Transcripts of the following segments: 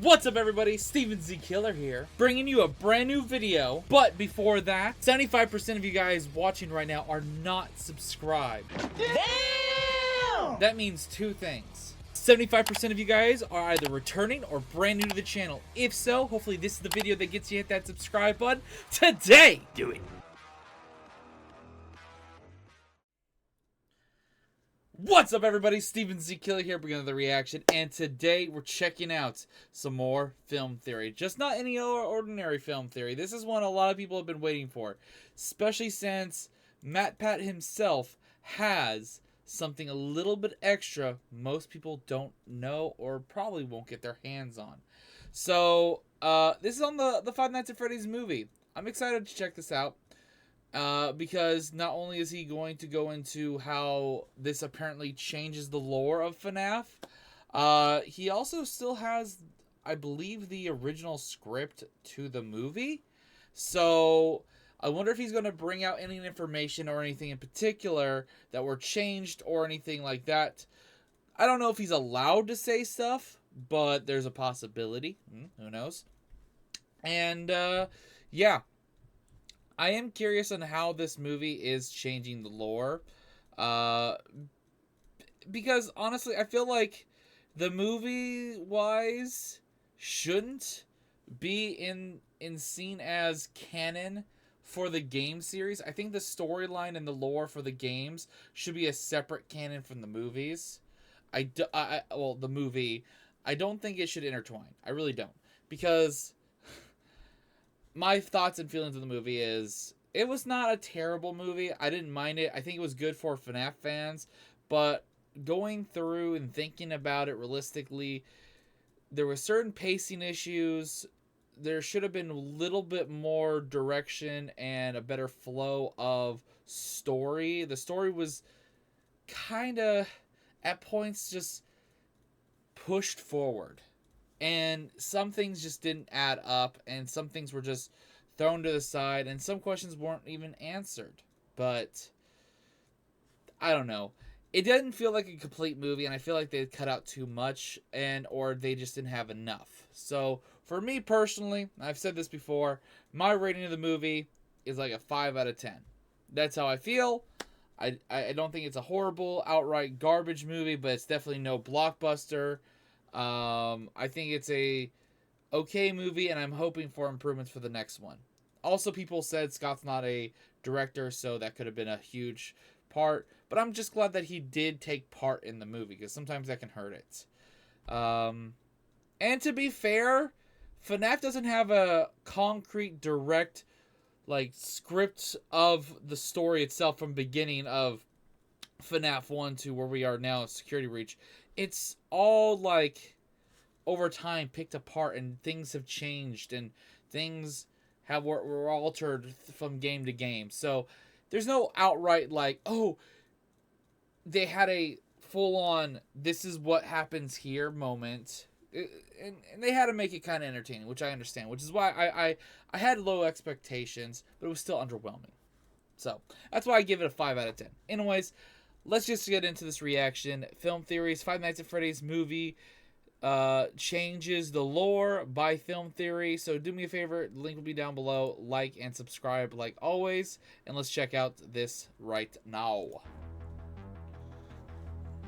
What's up everybody, Steven Z Killer here, bringing you a brand new video. But before that, 75% of you guys watching right now are not subscribed. Damn! That means two things. 75% of you guys are either returning or brand new to the channel. If so, hopefully this is the video that gets you hit that subscribe button today. Do it. What's up everybody, Steven Z Killer here, bringing another reaction, and today we're checking out some more film theory. Just not any ordinary film theory. This is one a lot of people have been waiting for, especially since MatPat himself has something a little bit extra most people don't know or probably won't get their hands on. So, this is on the Five Nights at Freddy's movie. I'm excited to check this out. Because not only is he going to go into how this apparently changes the lore of FNAF, he also still has, I believe, the original script to the movie. So I wonder if he's going to bring out any information or anything in particular that were changed or anything like that. I don't know if he's allowed to say stuff, but there's a possibility. Who knows? And, yeah. I am curious on how this movie is changing the lore, because honestly, I feel like the movie-wise shouldn't be seen as canon for the game series. I think the storyline and the lore for the games should be a separate canon from the movies. Well, the movie, I don't think it should intertwine. I really don't, because my thoughts and feelings of the movie is, it was not a terrible movie. I didn't mind it. I think it was good for FNAF fans. But going through and thinking about it realistically, there were certain pacing issues. There should have been a little bit more direction and a better flow of story. The story was kind of, at points, just pushed forward. And some things just didn't add up, and some things were just thrown to the side, and some questions weren't even answered. But I don't know. It didn't feel like a complete movie, and I feel like they cut out too much, or they just didn't have enough. So for me personally, I've said this before, my rating of the movie is like a 5 out of 10. That's how I feel. I don't think it's a horrible, outright garbage movie, but it's definitely no blockbuster. I think it's a okay movie, and I'm hoping for improvements for the next one. Also, people said Scott's not a director, so that could have been a huge part. But I'm just glad that he did take part in the movie, because sometimes that can hurt it. And to be fair, FNAF doesn't have a concrete, direct, script of the story itself from beginning of FNAF 1 to where we are now, Security Breach. It's all, over time picked apart, and things have changed, and things were altered from game to game. So there's no outright, oh, they had a full-on, this is what happens here moment. And they had to make it kind of entertaining, which I understand, which is why I had low expectations, but it was still underwhelming. So that's why I give it a 5 out of 10. Anyways, let's just get into this reaction. Film theories, Five Nights at Freddy's movie changes the lore by film theory. So do me a favor, the link will be down below. Like and subscribe like always. And let's check out this right now.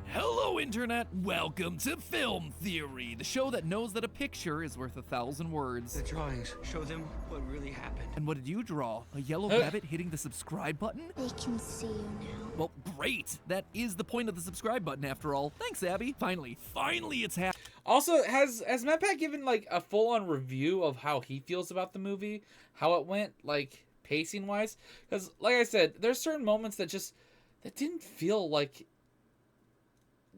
Hello, Internet! Welcome to Film Theory, the show that knows that a picture is worth 1,000 words. The drawings show them what really happened. And what did you draw? A yellow rabbit hitting the subscribe button? They can see you now. Well, great! That is the point of the subscribe button, after all. Thanks, Abby. Finally it's happened. Also, has MatPat given, a full-on review of how he feels about the movie? How it went, pacing-wise? Because, like I said, there's certain moments that didn't feel like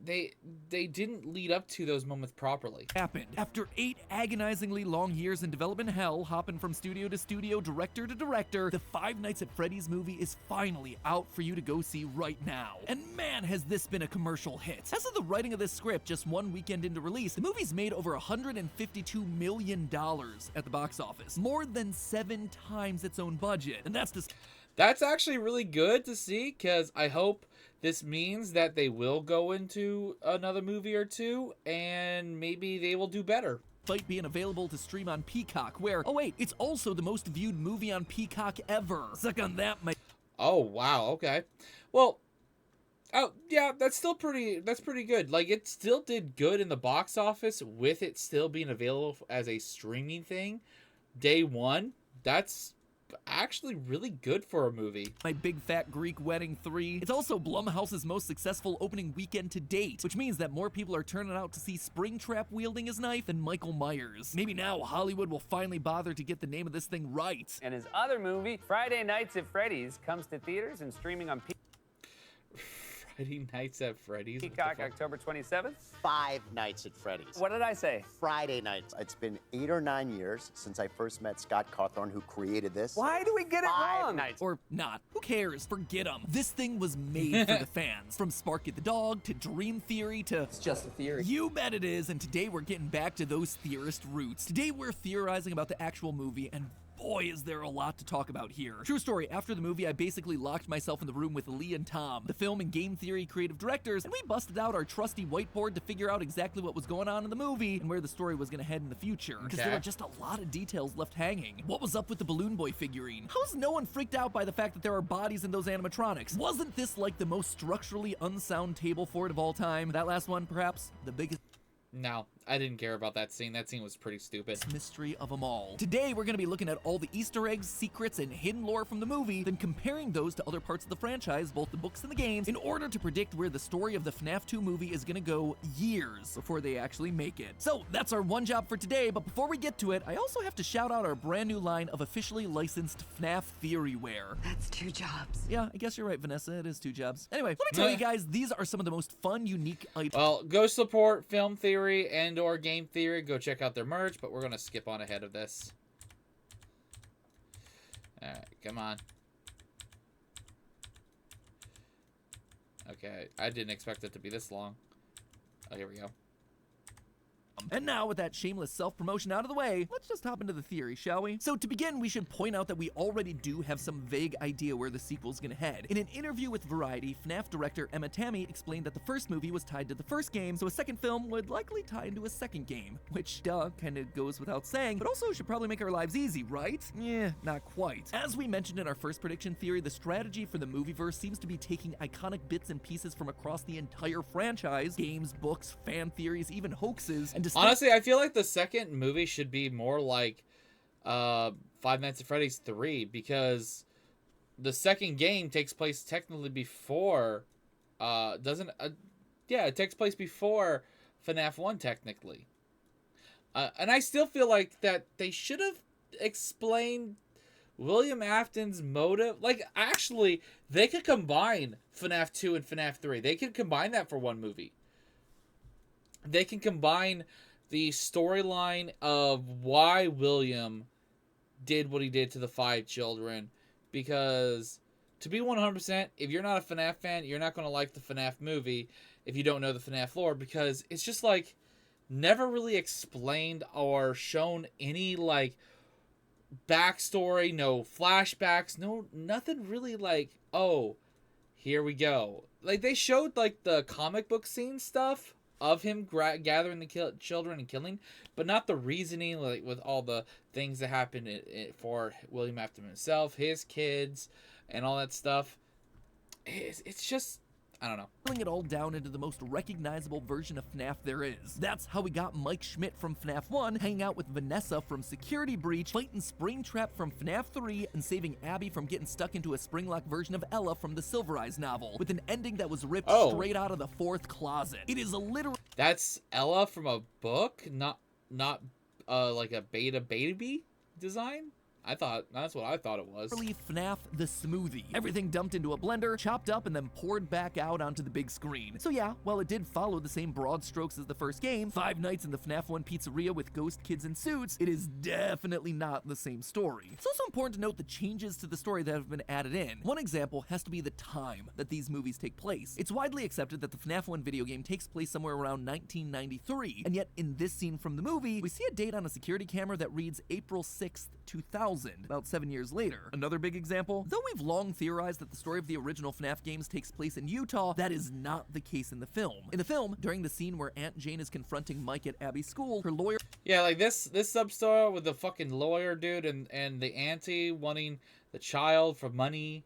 they didn't lead up to those moments properly. Happened. After 8 agonizingly long years in development hell, hopping from studio to studio, director to director, the Five Nights at Freddy's movie is finally out for you to go see right now. And man, has this been a commercial hit. As of the writing of this script, just one weekend into release, the movie's made over $152 million at the box office. More than 7 times its own budget. And that's actually really good to see, because I hope this means that they will go into another movie or two, and maybe they will do better. Despite being available to stream on Peacock, where, oh wait, it's also the most viewed movie on Peacock ever. Suck on that, my... Oh, wow, okay. Well, oh, yeah, that's pretty good. Like, it still did good in the box office with it still being available as a streaming thing. Day one, that's actually really good for a movie. My Big Fat Greek Wedding 3. It's also Blumhouse's most successful opening weekend to date, which means that more people are turning out to see Springtrap wielding his knife than Michael Myers. Maybe now Hollywood will finally bother to get the name of this thing right. And his other movie, Friday Nights at Freddys, comes to theaters and streaming on Friday Nights at Freddys? Peacock October 27th. Five Nights at Freddys. What did I say? Friday nights. It's been 8 or 9 years since I first met Scott Cawthorn, who created this. Why do we get it Five wrong? nights. Or not. Who cares? Forget them. This thing was made for the fans. From Sparky the Dog to Dream Theory to... It's just a theory. You bet it is, and today we're getting back to those theorist roots. Today we're theorizing about the actual movie, and boy, is there a lot to talk about here. True story, after the movie, I basically locked myself in the room with Lee and Tom, the film and game theory creative directors, and we busted out our trusty whiteboard to figure out exactly what was going on in the movie and where the story was going to head in the future. Because there were just a lot of details left hanging. What was up with the Balloon Boy figurine? How's no one freaked out by the fact that there are bodies in those animatronics? Wasn't this like the most structurally unsound table for it of all time? That last one, perhaps, the biggest... No, I didn't care about that scene. That scene was pretty stupid. Mystery of them all. Today, we're going to be looking at all the Easter eggs, secrets, and hidden lore from the movie, then comparing those to other parts of the franchise, both the books and the games, in order to predict where the story of the FNAF 2 movie is going to go years before they actually make it. So, that's our one job for today, but before we get to it, I also have to shout out our brand new line of officially licensed FNAF theory wear. That's 2 jobs. Yeah, I guess you're right, Vanessa. It is 2 jobs. Anyway, let me tell you guys, these are some of the most fun, unique items. Well, go support Film Theory and or Game Theory. Go check out their merch, but we're going to skip on ahead of this. Alright, come on. Okay, I didn't expect it to be this long. Oh, here we go. And now, with that shameless self-promotion out of the way, let's just hop into the theory, shall we? So to begin, we should point out that we already do have some vague idea where the sequel's gonna head. In an interview with Variety, FNAF director Emma Tammy explained that the first movie was tied to the first game, so a second film would likely tie into a second game. Which, duh, kinda goes without saying, but also should probably make our lives easy, right? Yeah, not quite. As we mentioned in our first prediction theory, the strategy for the movieverse seems to be taking iconic bits and pieces from across the entire franchise, games, books, fan theories, even hoaxes, and honestly, I feel like the second movie should be more like Five Nights at Freddy's 3, because the second game takes place technically before, yeah, it takes place before FNAF 1 technically. And I still feel like that they should have explained William Afton's motive. Like, actually, they could combine FNAF 2 and FNAF 3. They could combine that for one movie. They can combine the storyline of why William did what he did to the 5 children, because to be 100%, if you're not a FNAF fan, you're not going to like the FNAF movie if you don't know the FNAF lore, because it's just like never really explained or shown any like backstory, no flashbacks, nothing really like, oh, here we go. Like, they showed like the comic book scene stuff of him gathering the children and killing, but not the reasoning, like with all the things that happened for William Afton himself, his kids, and all that stuff. It's just, I don't know. Pulling it all down into the most recognizable version of FNAF there is. That's how we got Mike Schmidt from FNAF 1 hanging out with Vanessa from Security Breach, fighting Springtrap from FNAF 3, and saving Abby from getting stuck into a Springlock version of Ella from the Silver Eyes novel, with an ending that was ripped straight out of the 4th closet. It is a literal... That's Ella from a book, not like a beta baby design? That's what I thought it was. FNAF the smoothie. Everything dumped into a blender, chopped up, and then poured back out onto the big screen. So yeah, while it did follow the same broad strokes as the first game, 5 Nights in the FNAF 1 pizzeria with ghost kids in suits, it is definitely not the same story. It's also important to note the changes to the story that have been added in. One example has to be the time that these movies take place. It's widely accepted that the FNAF 1 video game takes place somewhere around 1993, and yet in this scene from the movie, we see a date on a security camera that reads April 6th, 2000. 2000, about 7 years later. Another big example, though we've long theorized that the story of the original FNAF games takes place in Utah, that is not the case in the film. In the film, during the scene where Aunt Jane is confronting Mike at Abby's school, her lawyer... Yeah, like this sub-story with the fucking lawyer dude and the auntie wanting the child for money.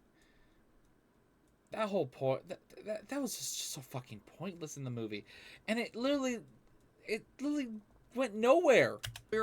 That whole point, that was just so fucking pointless in the movie. And it literally went nowhere.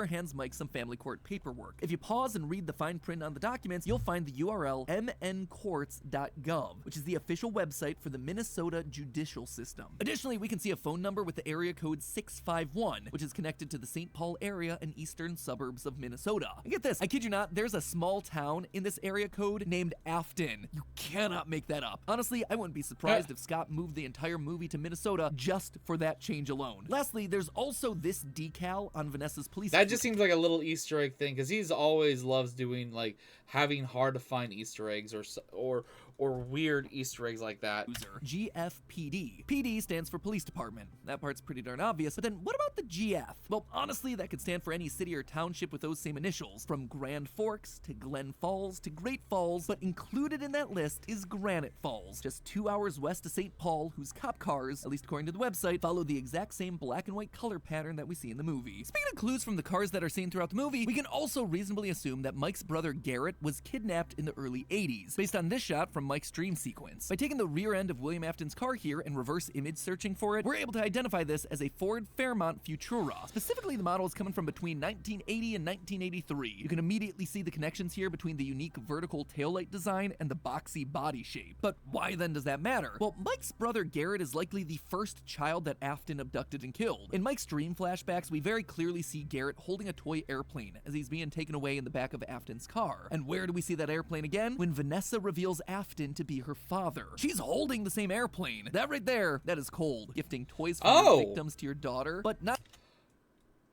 hands Mike some family court paperwork. If you pause and read the fine print on the documents, you'll find the URL mncourts.gov, which is the official website for the Minnesota judicial system. Additionally, we can see a phone number with the area code 651, which is connected to the St. Paul area and eastern suburbs of Minnesota. And get this, I kid you not, there's a small town in this area code named Afton. You cannot make that up. Honestly, I wouldn't be surprised if Scott moved the entire movie to Minnesota just for that change alone. Lastly, there's also this decal on Vanessa's police. That just seems like a little Easter egg thing, because he's always loves doing, like, having hard to find Easter eggs or weird Easter eggs like that. GFPD. PD stands for police department. That part's pretty darn obvious, but then what about the GF? Well, honestly, that could stand for any city or township with those same initials, from Grand Forks to Glen Falls to Great Falls, but included in that list is Granite Falls, just 2 hours west of St. Paul, whose cop cars, at least according to the website, follow the exact same black and white color pattern that we see in the movie. Speaking of clues from the cars that are seen throughout the movie, we can also reasonably assume that Mike's brother Garrett was kidnapped in the early 80s, based on this shot from Mike's dream sequence. By taking the rear end of William Afton's car here and reverse image searching for it, we're able to identify this as a Ford Fairmont Futura. Specifically, the model is coming from between 1980 and 1983. You can immediately see the connections here between the unique vertical taillight design and the boxy body shape. But why then does that matter? Well, Mike's brother Garrett is likely the first child that Afton abducted and killed. In Mike's dream flashbacks, we very clearly see Garrett holding a toy airplane as he's being taken away in the back of Afton's car. And where do we see that airplane again? When Vanessa reveals Afton to be her father. She's holding the same airplane. That right there, that is cold. Gifting toys from your victims to your daughter, but not...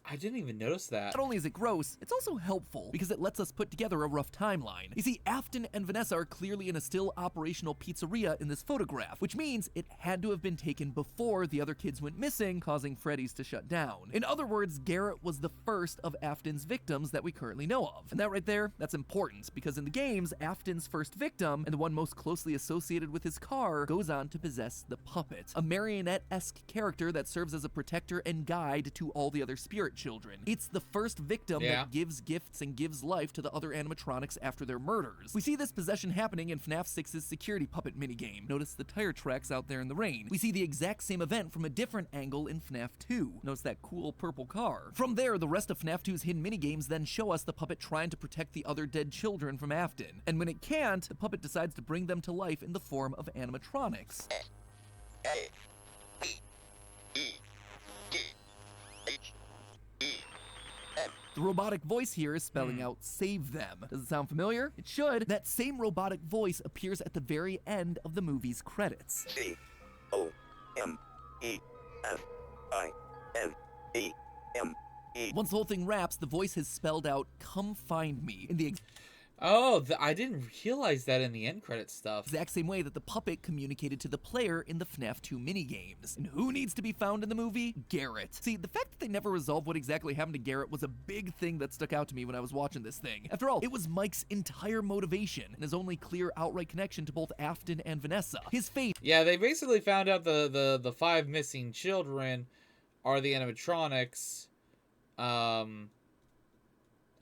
I didn't even notice that. Not only is it gross, it's also helpful because it lets us put together a rough timeline. You see, Afton and Vanessa are clearly in a still operational pizzeria in this photograph, which means it had to have been taken before the other kids went missing, causing Freddys to shut down. In other words, Garrett was the first of Afton's victims that we currently know of. And that right there, that's important because in the games, Afton's first victim, and the one most closely associated with his car, goes on to possess the puppet, a marionette-esque character that serves as a protector and guide to all the other spirit children. It's the first victim that gives gifts and gives life to the other animatronics after their murders. We see this possession happening in FNAF 6's security puppet minigame. Notice the tire tracks out there in the rain. We see the exact same event from a different angle in FNAF 2. Notice that cool purple car. From there, the rest of FNAF 2's hidden minigames then show us the puppet trying to protect the other dead children from Afton. And when it can't, the puppet decides to bring them to life in the form of animatronics. The robotic voice here is spelling out save them. Does it sound familiar? It should. That same robotic voice appears at the very end of the movie's credits. Once the whole thing wraps, the voice has spelled out come find me in the I didn't realize that in the end credit stuff. exact same way that the puppet communicated to the player in the FNAF 2 minigames. And who needs to be found in the movie? Garrett. See, the fact that they never resolved what exactly happened to Garrett was a big thing that stuck out to me when I was watching this thing. After all, it was Mike's entire motivation and his only clear outright connection to both Afton and Vanessa. His fate. Yeah, they basically found out the 5 missing children are the animatronics.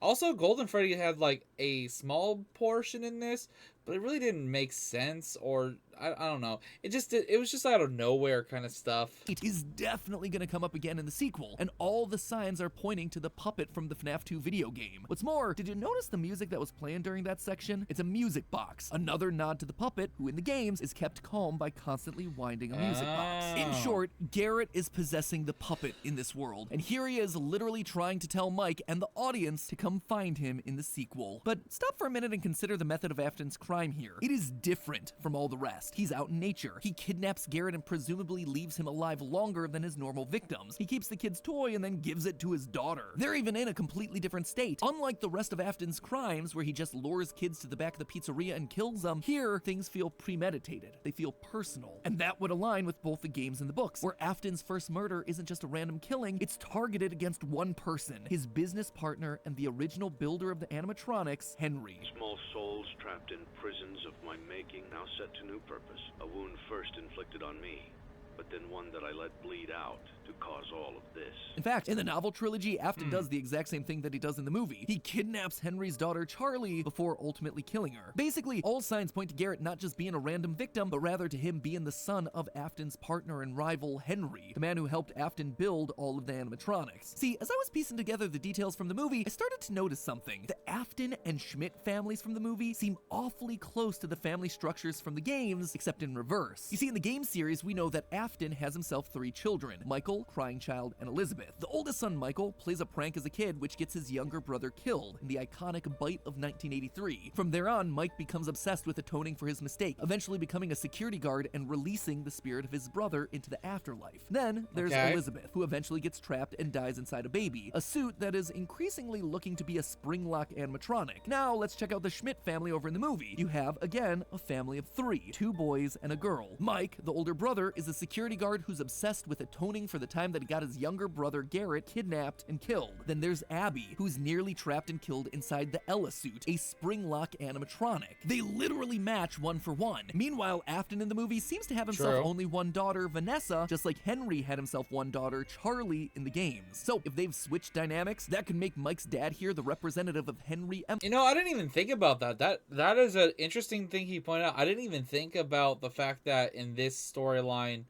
Also, Golden Freddy had, like, a small portion in this, but it really didn't make sense, or, I don't know. It was just out of nowhere kind of stuff. It is definitely going to come up again in the sequel, and all the signs are pointing to the puppet from the FNAF 2 video game. What's more, did you notice the music that was playing during that section? It's a music box, another nod to the puppet, who in the games is kept calm by constantly winding a music box. In short, Garrett is possessing the puppet in this world, and here he is literally trying to tell Mike and the audience to come find him in the sequel. But stop for a minute and consider the method of Afton's crime. crime here. It is different from all the rest. He's out in nature. He kidnaps Garrett and presumably leaves him alive longer than his normal victims. He keeps the kid's toy and then gives it to his daughter. They're even in a completely different state. Unlike the rest of Afton's crimes, where he just lures kids to the back of the pizzeria and kills them, here things feel premeditated. They feel personal. And that would align with both the games and the books, where Afton's first murder isn't just a random killing, it's targeted against one person, his business partner and the original builder of the animatronics, Henry. Small souls trapped in prisons of my making, now set to new purpose. A wound first inflicted on me, but then one that I let bleed out to cause all of this. In fact, in the novel trilogy, Afton does the exact same thing that he does in the movie. He kidnaps Henry's daughter, Charlie, before ultimately killing her. Basically, all signs point to Garrett not just being a random victim, but rather to him being the son of Afton's partner and rival, Henry, the man who helped Afton build all of the animatronics. See, as I was piecing together the details from the movie, I started to notice something. The Afton and Schmidt families from the movie seem awfully close to the family structures from the games, except in reverse. You see, in the game series, we know that Afton has himself 3 children, Michael, Crying Child, and Elizabeth. The oldest son, Michael, plays a prank as a kid which gets his younger brother killed in the iconic Bite of 1983. From there on, Mike becomes obsessed with atoning for his mistake, eventually becoming a security guard and releasing the spirit of his brother into the afterlife. Then there's Elizabeth, who eventually gets trapped and dies inside a baby, a suit that is increasingly looking to be a spring-lock animatronic. Now let's check out the Schmidt family over in the movie. You have, again, a family of 3, 2 boys and a girl. Mike, the older brother, is a security guard who's obsessed with atoning for the time that he got his younger brother Garrett kidnapped and killed. Then there's Abby, who's nearly trapped and killed inside the Ella suit, a spring-lock animatronic. They literally match 1 for 1. Meanwhile, Afton in the movie seems to have himself only 1 daughter, Vanessa, just like Henry had himself 1 daughter, Charlie, in the games. So if they've switched dynamics, that could make Mike's dad here the representative of Henry. You know, I didn't even think about that. That is an interesting thing he pointed out. I didn't even think about the fact that in this storyline,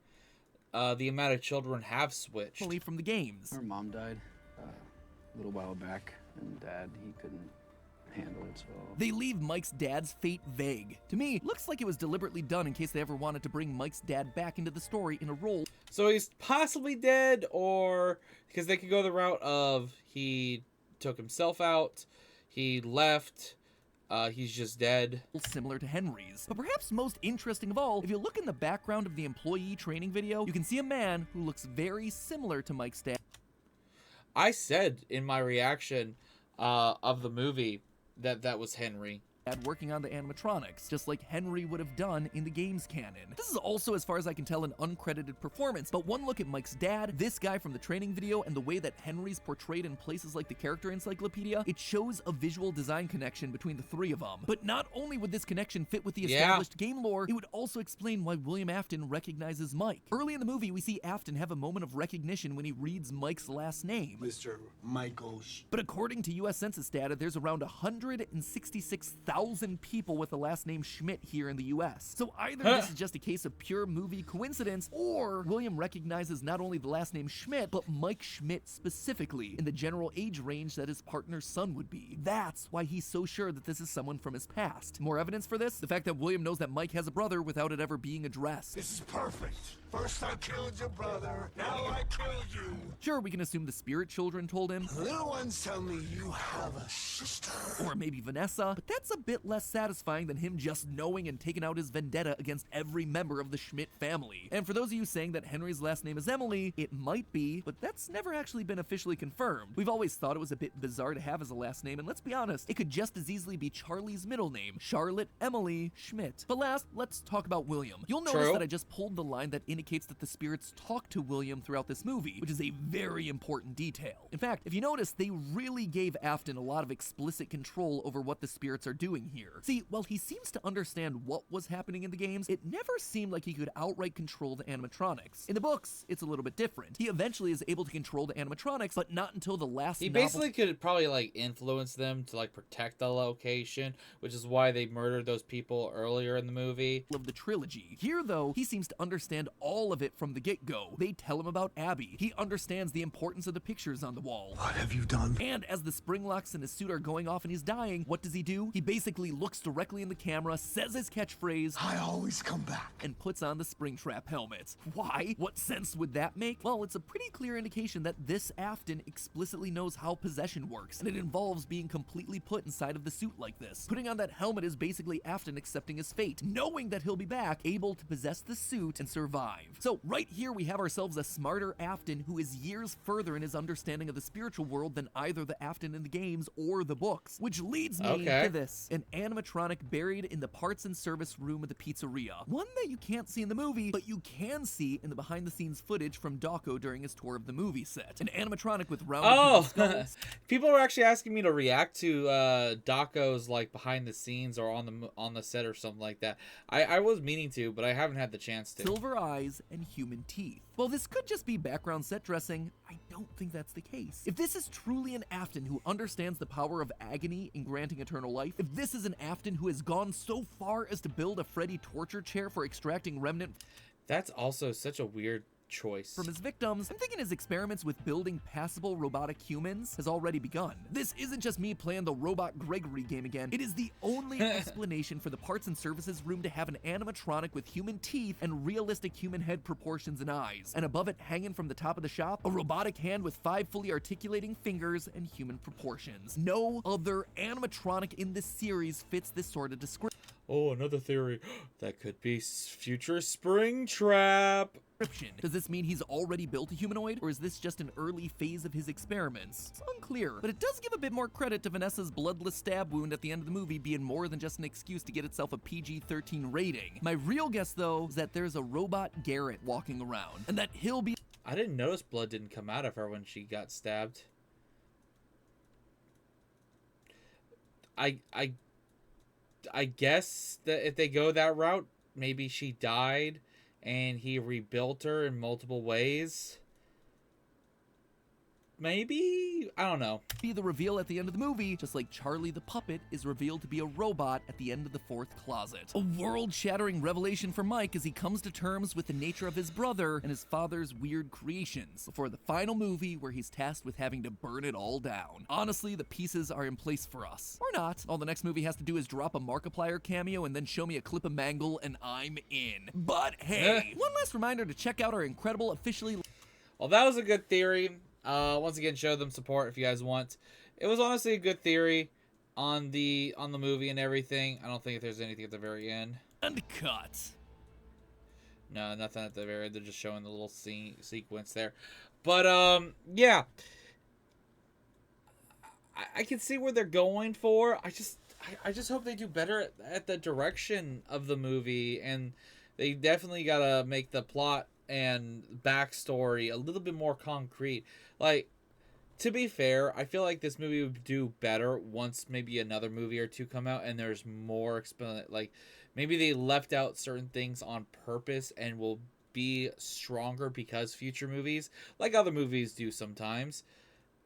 the amount of children have switched. From the games. Her mom died a little while back, and Dad, he couldn't handle it, so... They leave Mike's dad's fate vague. To me, looks like it was deliberately done in case they ever wanted to bring Mike's dad back into the story in a role. So he's possibly dead, or because they could go the route of he took himself out, he left, he's just dead. Similar to Henry's. But perhaps most interesting of all, if you look in the background of the employee training video, you can see a man who looks very similar to Mike's dad. I said in my reaction of the movie that was Henry. Working on the animatronics, just like Henry would have done in the game's canon. This is also, as far as I can tell, an uncredited performance, but one look at Mike's dad, this guy from the training video, and the way that Henry's portrayed in places like the character encyclopedia, it shows a visual design connection between the 3 of them. But not only would this connection fit with the established game lore, it would also explain why William Afton recognizes Mike. Early in the movie, we see Afton have a moment of recognition when he reads Mike's last name, Mr. Michael. But according to US Census data, there's around 166,000 people with the last name Schmidt here in the US. So either this is just a case of pure movie coincidence, or William recognizes not only the last name Schmidt, but Mike Schmidt specifically, in the general age range that his partner's son would be. That's why he's so sure that this is someone from his past. More evidence for this? The fact that William knows that Mike has a brother without it ever being addressed. This is perfect. First I killed your brother, now I killed you. Sure, we can assume the spirit children told him. Little ones tell me you have a sister. Or maybe Vanessa, but that's a bit less satisfying than him just knowing and taking out his vendetta against every member of the Schmidt family. And for those of you saying that Henry's last name is Emily, it might be, but that's never actually been officially confirmed. We've always thought it was a bit bizarre to have as a last name, and let's be honest, it could just as easily be Charlie's middle name, Charlotte Emily Schmidt. But last, let's talk about William. You'll notice that I just pulled the line that indicates that the spirits talk to William throughout this movie, which is a very important detail. In fact, if you notice, they really gave Afton a lot of explicit control over what the spirits are doing here. See, while he seems to understand what was happening in the games, it never seemed like he could outright control the animatronics. In the books, it's a little bit different. He eventually is able to control the animatronics, but not until the last He basically could probably like influence them to like protect the location, which is why they murdered those people earlier in the movie. Of the trilogy. Here, though, he seems to understand all of it from the get-go. They tell him about Abby. He understands the importance of the pictures on the wall. What have you done? And as the spring locks in his suit are going off and he's dying, what does he do? He basically basically looks directly in the camera, says his catchphrase, I always come back. and puts on the Springtrap helmet. Why? What sense would that make? Well, it's a pretty clear indication that this Afton explicitly knows how possession works, and it involves being completely put inside of the suit like this. Putting on that helmet is basically Afton accepting his fate, knowing that he'll be back, able to possess the suit and survive. So right here we have ourselves a smarter Afton who is years further in his understanding of the spiritual world than either the Afton in the games or the books, which leads me to this: an animatronic buried in the parts and service room of the pizzeria. One that you can't see in the movie, but you can see in the behind the scenes footage from Dawko during his tour of the movie set. An animatronic with round skulls. People were actually asking me to react to Dawko's like behind the scenes or on the set or something like that. I was meaning to, but I haven't had the chance to. Silver eyes and human teeth. Well, this could just be background set dressing. I don't think that's the case. If this is truly an Afton who understands the power of agony in granting eternal life, if this is an Afton who has gone so far as to build a Freddy torture chair for extracting remnant, that's also such a weird choice from his victims, I'm thinking his experiments with building passable robotic humans has already begun. This isn't just me playing the Robot Gregory game again. It is the only explanation for the parts and services room to have an animatronic with human teeth and realistic human head proportions and eyes, and above it, hanging from the top of the shop, a robotic hand with 5 fully articulating fingers and human proportions. No other animatronic in this series fits this sort of description. Oh, another theory. That could be future Springtrap. Does this mean he's already built a humanoid, or is this just an early phase of his experiments? It's unclear, but it does give a bit more credit to Vanessa's bloodless stab wound at the end of the movie being more than just an excuse to get itself a PG-13 rating. My real guess, though, is that there's a robot Garrett walking around, and that he'll be— I didn't notice blood didn't come out of her when she got stabbed. I guess that if they go that route, maybe she died and he rebuilt her in multiple ways. Maybe? I don't know. Be the reveal at the end of the movie, just like Charlie the puppet is revealed to be a robot at the end of the 4th closet. A world-shattering revelation for Mike as he comes to terms with the nature of his brother and his father's weird creations, before the final movie where he's tasked with having to burn it all down. Honestly, the pieces are in place for us. Or not. All the next movie has to do is drop a Markiplier cameo and then show me a clip of Mangle and I'm in. But hey, one last reminder to check out our incredible officially— Well, that was a good theory. Once again, show them support if you guys want. It was honestly a good theory on the movie and everything. I don't think there's anything at the very end. Uncut. No, nothing at the very end. They're just showing the little sequence there. But yeah, I can see where they're going for. I just hope they do better at the direction of the movie, and they definitely gotta make the plot and backstory a little bit more concrete. Like, to be fair, I feel like this movie would do better once maybe another movie or two come out and there's more like maybe they left out certain things on purpose and will be stronger because future movies, like other movies do sometimes,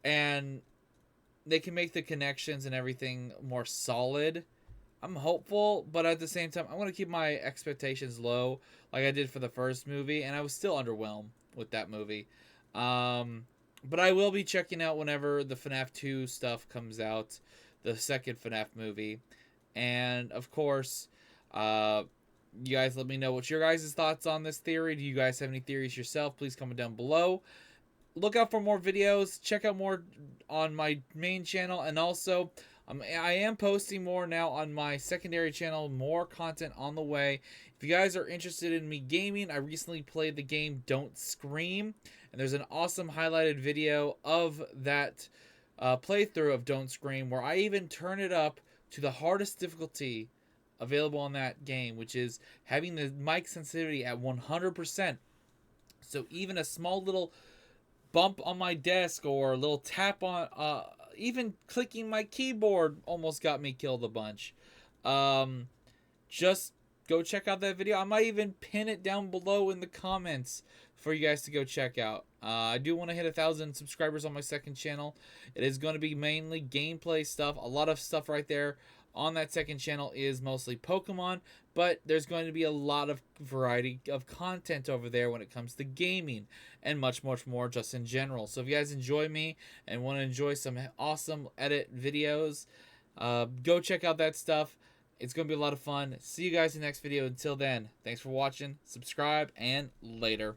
and they can make the connections and everything more solid. I'm hopeful, but at the same time, I want to keep my expectations low like I did for the first movie, and I was still underwhelmed with that movie. But I will be checking out whenever the FNAF 2 stuff comes out, the second FNAF movie. And, of course, you guys let me know what your guys' thoughts on this theory. Do you guys have any theories yourself? Please comment down below. Look out for more videos. Check out more on my main channel, and also I am posting more now on my secondary channel, more content on the way. If you guys are interested in me gaming, I recently played the game Don't Scream, and there's an awesome highlighted video of that playthrough of Don't Scream, where I even turn it up to the hardest difficulty available on that game, which is having the mic sensitivity at 100%. So even a small little bump on my desk or a little tap on even clicking my keyboard almost got me killed a bunch. Just go check out that video. I might even pin it down below in the comments for you guys to go check out. I do want to hit 1,000 subscribers on my second channel. It is going to be mainly gameplay stuff. A lot of stuff right there on that second channel is mostly Pokemon, but there's going to be a lot of variety of content over there when it comes to gaming and much, much more just in general. So if you guys enjoy me and want to enjoy some awesome edit videos, Go check out that stuff. It's going to be a lot of fun. See you guys in the next video. Until then, thanks for watching. Subscribe, and later.